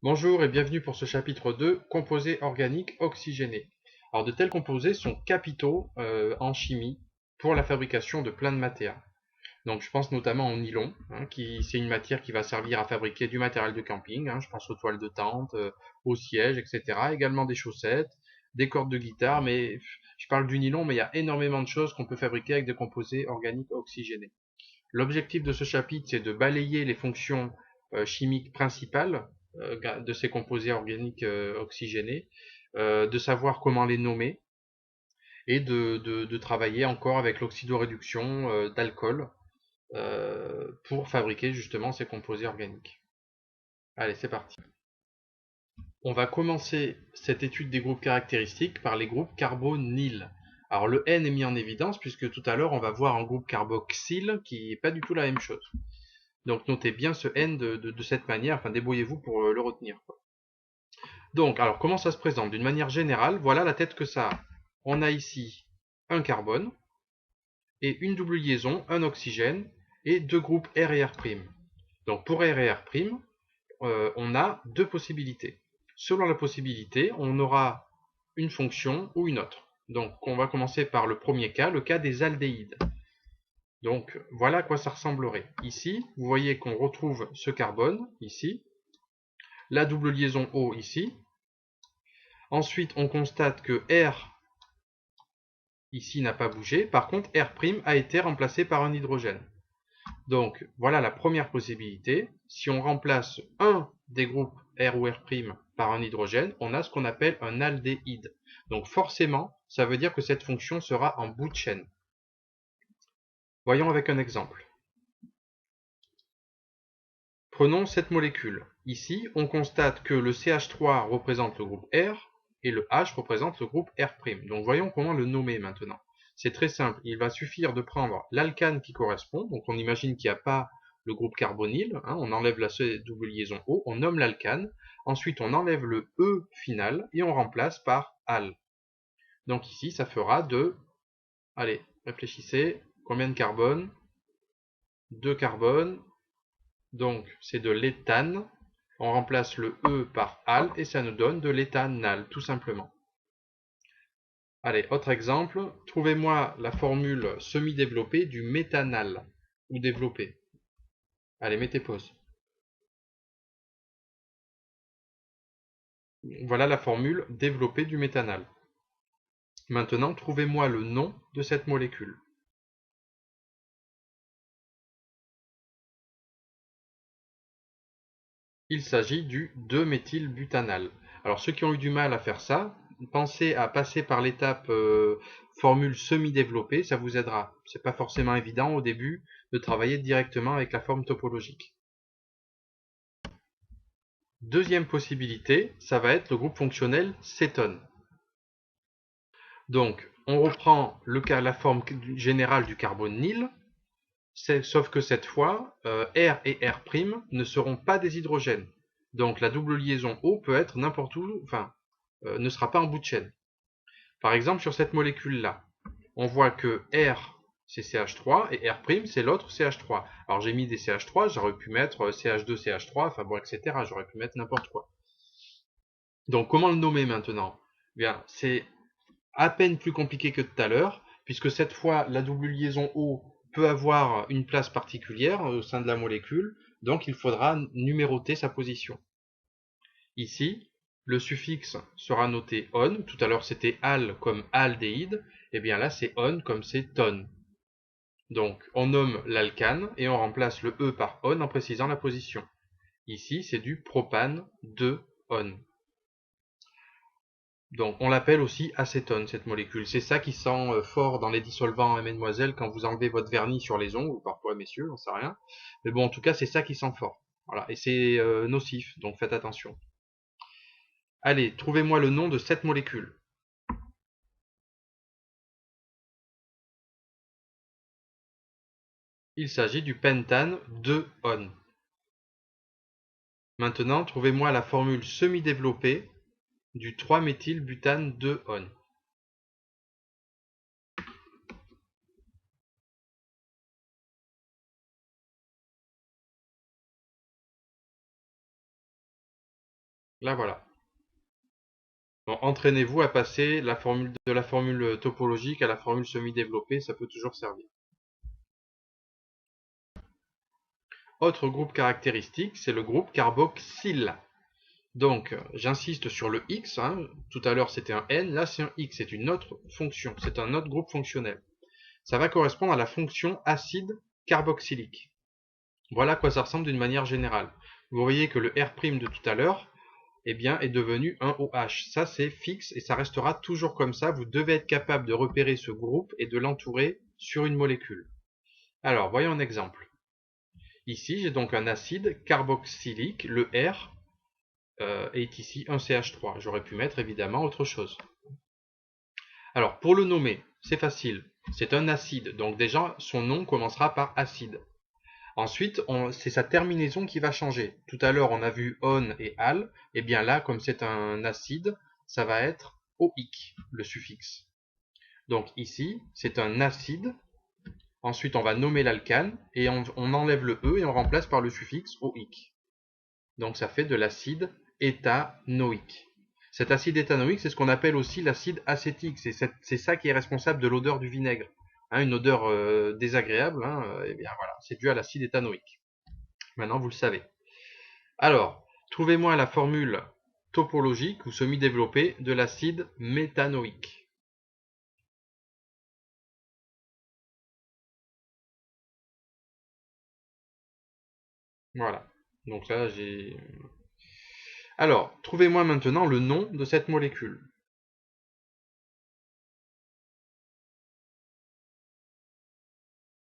Bonjour et bienvenue pour ce chapitre 2, composés organiques oxygénés. Alors de tels composés sont capitaux en chimie pour la fabrication de plein de matières. Donc je pense notamment au nylon, c'est une matière qui va servir à fabriquer du matériel de camping, je pense aux toiles de tente, aux sièges, etc. Également des chaussettes, des cordes de guitare, mais je parle du nylon, mais il y a énormément de choses qu'on peut fabriquer avec des composés organiques oxygénés. L'objectif de ce chapitre, c'est de balayer les fonctions chimiques principales de ces composés organiques oxygénés, de savoir comment les nommer et de travailler encore avec l'oxydoréduction d'alcool pour fabriquer justement ces composés organiques. Allez, c'est parti. On va commencer cette étude des groupes caractéristiques par les groupes carbonyles. Alors le N est mis en évidence puisque tout à l'heure on va voir un groupe carboxyle qui n'est pas du tout la même chose. Donc notez bien ce N de cette manière, enfin débrouillez-vous pour le retenir. Donc, alors comment ça se présente? D'une manière générale, voilà la tête que ça a. On a ici un carbone et une double liaison, un oxygène et deux groupes R et R'. Donc pour R et R', on a deux possibilités. Selon la possibilité, on aura une fonction ou une autre. Donc on va commencer par le premier cas, le cas des aldéhydes. Donc voilà à quoi ça ressemblerait. Ici, vous voyez qu'on retrouve ce carbone, ici, la double liaison O ici. Ensuite, on constate que R, ici, n'a pas bougé. Par contre, R' a été remplacé par un hydrogène. Donc voilà la première possibilité. Si on remplace un des groupes R ou R' par un hydrogène, on a ce qu'on appelle un aldéhyde. Donc forcément, ça veut dire que cette fonction sera en bout de chaîne. Voyons avec un exemple. Prenons cette molécule. Ici, on constate que le CH3 représente le groupe R et le H représente le groupe R'. Donc voyons comment le nommer maintenant. C'est très simple, il va suffire de prendre l'alcane qui correspond, donc on imagine qu'il n'y a pas le groupe carbonyle, on enlève la double liaison O, on nomme l'alcane, ensuite on enlève le E final et on remplace par al. Donc ici ça fera allez, réfléchissez, combien de carbone? 2 carbones, donc c'est de l'éthane, on remplace le E par al et ça nous donne de l'éthanal, tout simplement. Allez, autre exemple, trouvez-moi la formule semi-développée du méthanal, ou développée. Allez, mettez pause. Voilà la formule développée du méthanal. Maintenant, trouvez-moi le nom de cette molécule. Il s'agit du 2-méthylbutanal. Alors ceux qui ont eu du mal à faire ça, pensez à passer par l'étape formule semi-développée, ça vous aidera. C'est pas forcément évident au début de travailler directement avec la forme topologique. Deuxième possibilité, ça va être le groupe fonctionnel cétone. Donc, on reprend la forme générale du carbonyle, sauf que cette fois, R et R' ne seront pas des hydrogènes. Donc la double liaison O peut être n'importe où, enfin, ne sera pas en bout de chaîne. Par exemple, sur cette molécule-là, on voit que R c'est CH3 et R' c'est l'autre CH3. Alors j'ai mis des CH3, j'aurais pu mettre CH2, CH3, enfin bon, etc. J'aurais pu mettre n'importe quoi. Donc comment le nommer maintenant? Bien, c'est à peine plus compliqué que tout à l'heure, puisque cette fois, la double liaison O peut avoir une place particulière au sein de la molécule, donc il faudra numéroter sa position. Ici, le suffixe sera noté on, tout à l'heure c'était al comme aldéhyde, et bien là c'est on comme c'est ton. Donc on nomme l'alcane et on remplace le E par on en précisant la position. Ici c'est du propane 2-on. Donc on l'appelle aussi acétone cette molécule. C'est ça qui sent fort dans les dissolvants, mesdemoiselles, quand vous enlevez votre vernis sur les ongles, ou parfois messieurs, j'en sais rien. Mais bon, en tout cas, c'est ça qui sent fort. Voilà, et c'est nocif, donc faites attention. Allez, trouvez-moi le nom de cette molécule. Il s'agit du pentane 2-on. Maintenant, trouvez-moi la formule semi-développée du 3-méthylbutane 2-on. Là voilà. Donc, entraînez-vous à passer de la formule topologique à la formule semi-développée, ça peut toujours servir. Autre groupe caractéristique, c'est le groupe carboxyle. Donc, j'insiste sur le X, hein. Tout à l'heure c'était un N, là c'est un X, c'est une autre fonction, c'est un autre groupe fonctionnel. Ça va correspondre à la fonction acide carboxylique. Voilà à quoi ça ressemble d'une manière générale. Vous voyez que le R' de tout à l'heure, eh bien, est devenu un OH. Ça, c'est fixe et ça restera toujours comme ça. Vous devez être capable de repérer ce groupe et de l'entourer sur une molécule. Alors, voyons un exemple. Ici, j'ai donc un acide carboxylique. Le R est ici un CH3. J'aurais pu mettre évidemment autre chose. Alors, pour le nommer, c'est facile. C'est un acide. Donc déjà, son nom commencera par acide. Ensuite, c'est sa terminaison qui va changer. Tout à l'heure, on a vu on et al. Et bien là, comme c'est un acide, ça va être oique, le suffixe. Donc ici, c'est un acide. Ensuite, on va nommer l'alcane et on enlève le e et on remplace par le suffixe oique. Donc ça fait de l'acide éthanoïque. Cet acide éthanoïque, c'est ce qu'on appelle aussi l'acide acétique. C'est ça qui est responsable de l'odeur du vinaigre. Hein, une odeur désagréable, hein, et bien voilà, c'est dû à l'acide éthanoïque. Maintenant, vous le savez. Alors, trouvez-moi la formule topologique ou semi-développée de l'acide méthanoïque. Voilà. Donc là, j'ai... Alors, trouvez-moi maintenant le nom de cette molécule.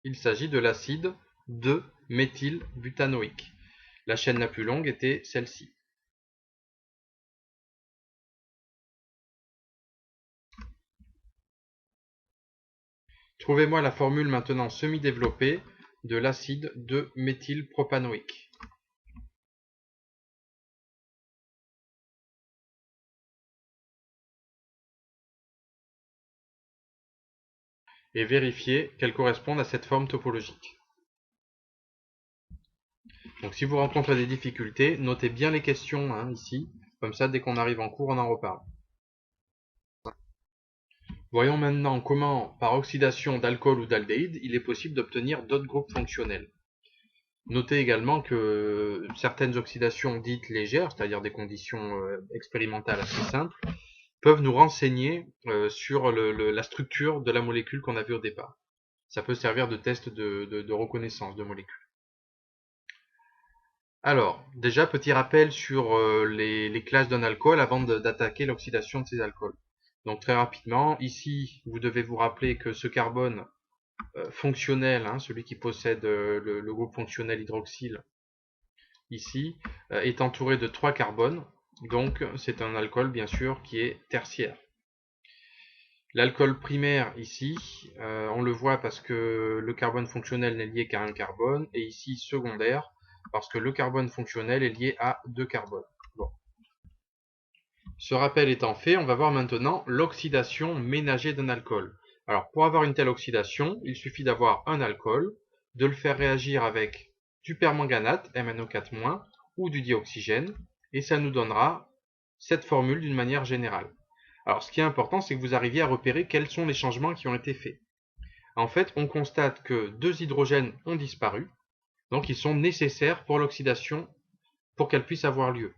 Il s'agit de l'acide 2-méthylbutanoïque. La chaîne la plus longue était celle-ci. Trouvez-moi la formule maintenant semi-développée de l'acide 2-méthylpropanoïque. Et vérifiez qu'elle corresponde à cette forme topologique. Donc si vous rencontrez des difficultés, notez bien les questions hein, ici. Comme ça, dès qu'on arrive en cours, on en reparle. Voyons maintenant comment, par oxydation d'alcool ou d'aldéhyde, il est possible d'obtenir d'autres groupes fonctionnels. Notez également que certaines oxydations dites légères, c'est-à-dire des conditions expérimentales assez simples, peuvent nous renseigner sur la structure de la molécule qu'on a vue au départ. Ça peut servir de test de reconnaissance de molécules. Alors, déjà, petit rappel sur les classes d'un alcool avant d'attaquer l'oxydation de ces alcools. Donc très rapidement, ici, vous devez vous rappeler que ce carbone fonctionnel, hein, celui qui possède le groupe fonctionnel hydroxyle, ici, est entouré de 3 carbones. Donc c'est un alcool, bien sûr, qui est tertiaire. L'alcool primaire, ici, on le voit parce que le carbone fonctionnel n'est lié qu'à un carbone, et ici secondaire, parce que le carbone fonctionnel est lié à 2 carbones. Bon. Ce rappel étant fait, on va voir maintenant l'oxydation ménagée d'un alcool. Alors, pour avoir une telle oxydation, il suffit d'avoir un alcool, de le faire réagir avec du permanganate, MnO4-, ou du dioxygène, et ça nous donnera cette formule d'une manière générale. Alors, ce qui est important, c'est que vous arriviez à repérer quels sont les changements qui ont été faits. En fait, on constate que 2 hydrogènes ont disparu, donc ils sont nécessaires pour l'oxydation, pour qu'elle puisse avoir lieu.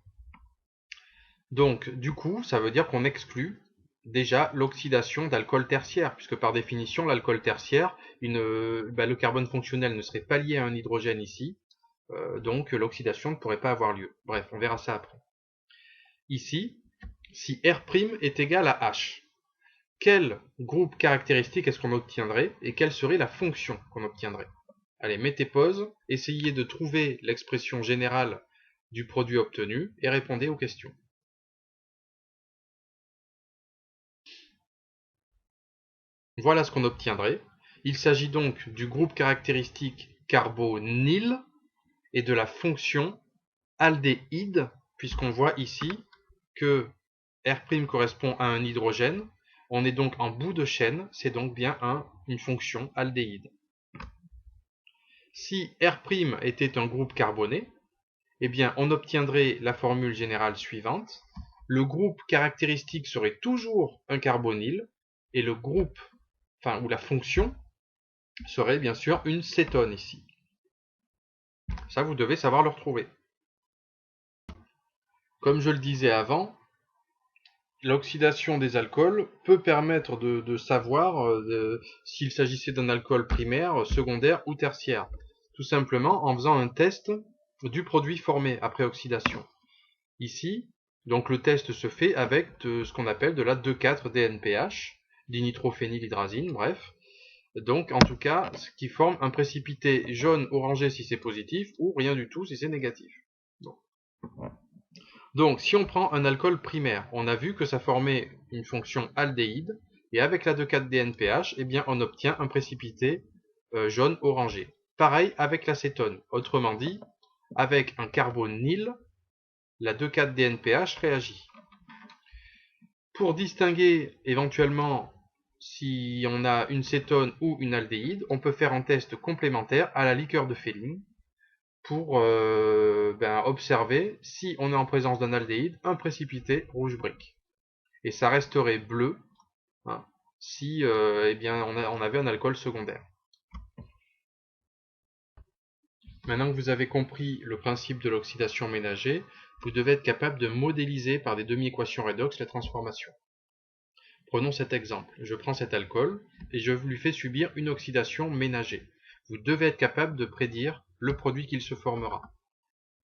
Donc, du coup, ça veut dire qu'on exclut déjà l'oxydation d'alcool tertiaire, puisque par définition, l'alcool tertiaire, le carbone fonctionnel ne serait pas lié à un hydrogène ici, donc l'oxydation ne pourrait pas avoir lieu. Bref, on verra ça après. Ici, si R' est égal à H, quel groupe caractéristique est-ce qu'on obtiendrait et quelle serait la fonction qu'on obtiendrait? Allez, mettez pause, essayez de trouver l'expression générale du produit obtenu et répondez aux questions. Voilà ce qu'on obtiendrait. Il s'agit donc du groupe caractéristique carbonyle et de la fonction aldéhyde, puisqu'on voit ici que R' correspond à un hydrogène. On est donc en bout de chaîne, c'est donc bien une fonction aldéhyde. Si R' était un groupe carboné, eh bien, on obtiendrait la formule générale suivante. Le groupe caractéristique serait toujours un carbonyle, et le groupe, enfin, ou la fonction, serait bien sûr une cétone ici. Ça, vous devez savoir le retrouver. Comme je le disais avant, l'oxydation des alcools peut permettre de savoir s'il s'agissait d'un alcool primaire, secondaire ou tertiaire. Tout simplement en faisant un test du produit formé après oxydation. Ici, donc le test se fait avec ce qu'on appelle de la 2,4-DNPH, dinitrophénylhydrazine, bref. Donc en tout cas, ce qui forme un précipité jaune-orangé si c'est positif, ou rien du tout si c'est négatif. Bon. Donc, si on prend un alcool primaire, on a vu que ça formait une fonction aldéhyde, et avec la 2,4-DNPH, eh bien, on obtient un précipité jaune-orangé. Pareil avec l'acétone. Autrement dit, avec un carbonyle, la 2,4-DNPH réagit. Pour distinguer éventuellement si on a une cétone ou une aldéhyde, on peut faire un test complémentaire à la liqueur de Féline, pour observer si on est en présence d'un aldéhyde, un précipité rouge brique. Et ça resterait bleu hein, si on avait un alcool secondaire. Maintenant que vous avez compris le principe de l'oxydation ménagée, vous devez être capable de modéliser par des demi-équations redox les transformations. Prenons cet exemple. Je prends cet alcool et je lui fais subir une oxydation ménagée. Vous devez être capable de prédire le produit qu'il se formera.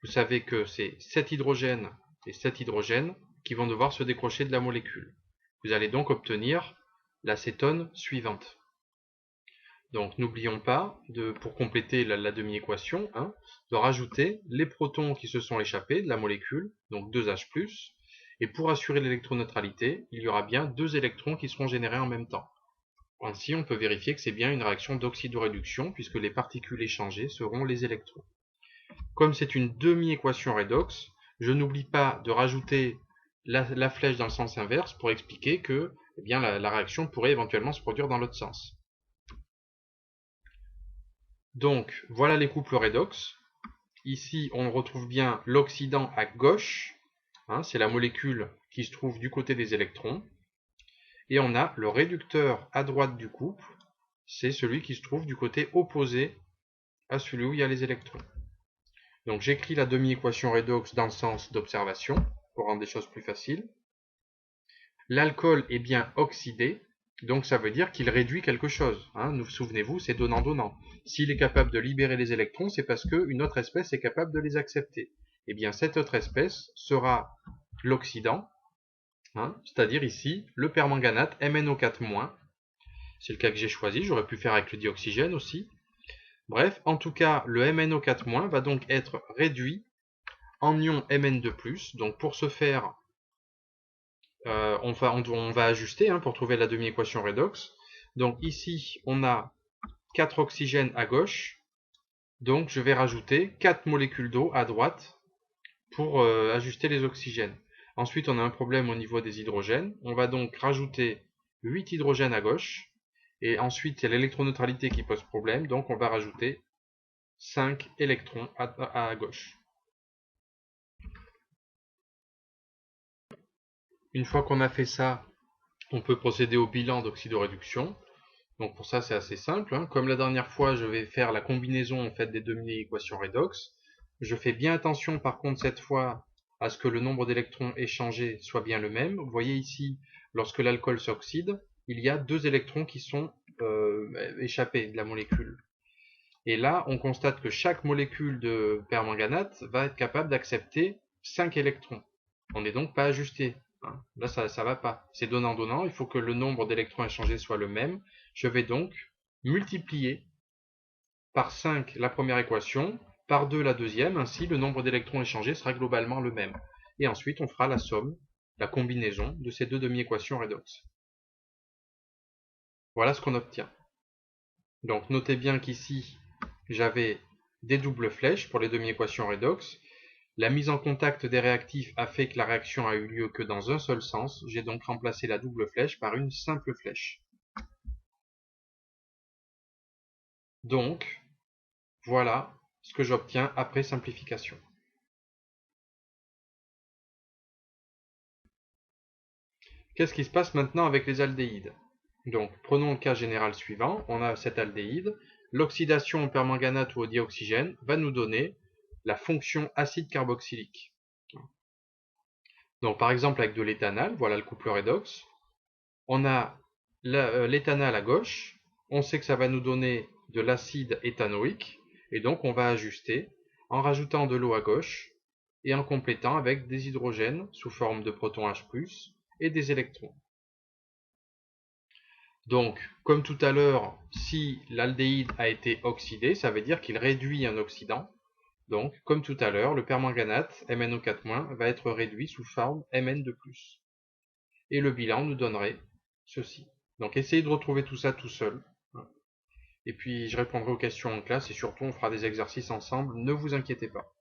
Vous savez que c'est 7 hydrogènes et 7 hydrogènes qui vont devoir se décrocher de la molécule. Vous allez donc obtenir la cétone suivante. Donc n'oublions pas, pour compléter la demi-équation, de rajouter les protons qui se sont échappés de la molécule, donc 2H+, et pour assurer l'électroneutralité, il y aura bien 2 électrons qui seront générés en même temps. Ainsi, on peut vérifier que c'est bien une réaction d'oxydoréduction, puisque les particules échangées seront les électrons. Comme c'est une demi-équation redox, je n'oublie pas de rajouter la flèche dans le sens inverse pour expliquer que la réaction pourrait éventuellement se produire dans l'autre sens. Donc, voilà les couples redox. Ici, on retrouve bien l'oxydant à gauche, c'est la molécule qui se trouve du côté des électrons. Et on a le réducteur à droite du couple, c'est celui qui se trouve du côté opposé à celui où il y a les électrons. Donc j'écris la demi-équation redox dans le sens d'observation, pour rendre les choses plus faciles. L'alcool est bien oxydé, donc ça veut dire qu'il réduit quelque chose. Souvenez-vous, c'est donnant-donnant. S'il est capable de libérer les électrons, c'est parce qu'une autre espèce est capable de les accepter. Eh bien, cette autre espèce sera l'oxydant, c'est-à-dire ici le permanganate MnO4-. C'est le cas que j'ai choisi, j'aurais pu faire avec le dioxygène aussi. Bref, en tout cas, le MnO4- va donc être réduit en ion Mn2+. Donc pour ce faire, on va ajuster pour trouver la demi-équation redox. Donc ici, on a 4 oxygènes à gauche. Donc je vais rajouter 4 molécules d'eau à droite pour ajuster les oxygènes. Ensuite, on a un problème au niveau des hydrogènes. On va donc rajouter 8 hydrogènes à gauche. Et ensuite, il y a l'électroneutralité qui pose problème. Donc on va rajouter 5 électrons à gauche. Une fois qu'on a fait ça, on peut procéder au bilan d'oxydoréduction. Donc pour ça, c'est assez simple. Comme la dernière fois, je vais faire la combinaison en fait, des demi-équations redox. Je fais bien attention par contre cette fois à ce que le nombre d'électrons échangés soit bien le même. Vous voyez ici, lorsque l'alcool s'oxyde, il y a 2 électrons qui sont échappés de la molécule. Et là, on constate que chaque molécule de permanganate va être capable d'accepter 5 électrons. On n'est donc pas ajusté. Là, ça ne va pas. C'est donnant-donnant. Il faut que le nombre d'électrons échangés soit le même. Je vais donc multiplier par 5 la première équation, par 2 la deuxième. Ainsi, le nombre d'électrons échangés sera globalement le même. Et ensuite, on fera la somme, la combinaison de ces deux demi-équations redox. Voilà ce qu'on obtient. Donc, notez bien qu'ici, j'avais des doubles flèches pour les demi-équations redox. La mise en contact des réactifs a fait que la réaction a eu lieu que dans un seul sens. J'ai donc remplacé la double flèche par une simple flèche. Donc, voilà ce que j'obtiens après simplification. Qu'est-ce qui se passe maintenant avec les aldéhydes? Donc, prenons le cas général suivant. On a cet aldéhyde. L'oxydation au permanganate ou au dioxygène va nous donner la fonction acide carboxylique. Donc, par exemple, avec de l'éthanal, voilà le couple redox. On a l'éthanal à gauche. On sait que ça va nous donner de l'acide éthanoïque. Et donc, on va ajuster en rajoutant de l'eau à gauche et en complétant avec des hydrogènes sous forme de protons H+, et des électrons. Donc, comme tout à l'heure, si l'aldéhyde a été oxydé, ça veut dire qu'il réduit un oxydant. Donc, comme tout à l'heure, le permanganate, MnO4-, va être réduit sous forme Mn2+. Et le bilan nous donnerait ceci. Donc, essayez de retrouver tout ça tout seul. Et puis, je répondrai aux questions en classe et surtout, on fera des exercices ensemble. Ne vous inquiétez pas.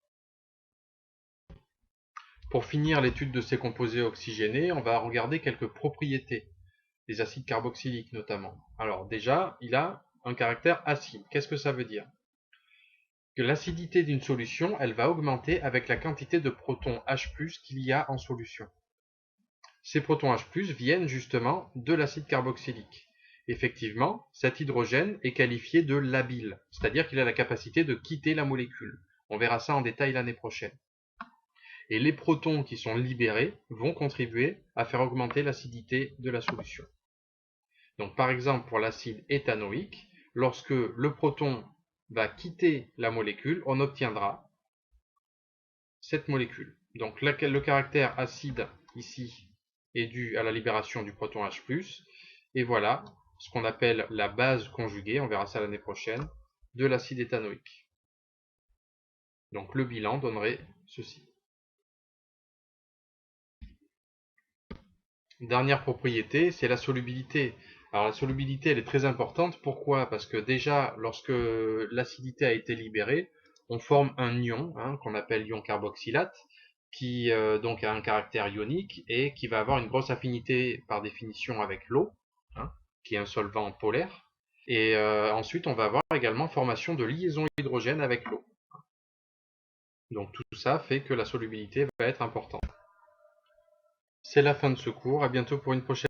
Pour finir l'étude de ces composés oxygénés, on va regarder quelques propriétés des acides carboxyliques notamment. Alors déjà, il a un caractère acide. Qu'est-ce que ça veut dire? Que l'acidité d'une solution, elle va augmenter avec la quantité de protons H+ qu'il y a en solution. Ces protons H+ viennent justement de l'acide carboxylique. Effectivement, cet hydrogène est qualifié de labile, c'est-à-dire qu'il a la capacité de quitter la molécule. On verra ça en détail l'année prochaine. Et les protons qui sont libérés vont contribuer à faire augmenter l'acidité de la solution. Donc par exemple pour l'acide éthanoïque, lorsque le proton va quitter la molécule, on obtiendra cette molécule. Donc le caractère acide ici est dû à la libération du proton H+, et voilà ce qu'on appelle la base conjuguée, on verra ça l'année prochaine, de l'acide éthanoïque. Donc le bilan donnerait ceci. Dernière propriété, c'est la solubilité. Alors la solubilité, elle est très importante. Pourquoi? Parce que déjà, lorsque l'acidité a été libérée, on forme un ion, qu'on appelle ion carboxylate, qui donc a un caractère ionique et qui va avoir une grosse affinité par définition avec l'eau, qui est un solvant polaire. Et ensuite, on va avoir également formation de liaison hydrogène avec l'eau. Donc tout ça fait que la solubilité va être importante. C'est la fin de ce cours. À bientôt pour une prochaine.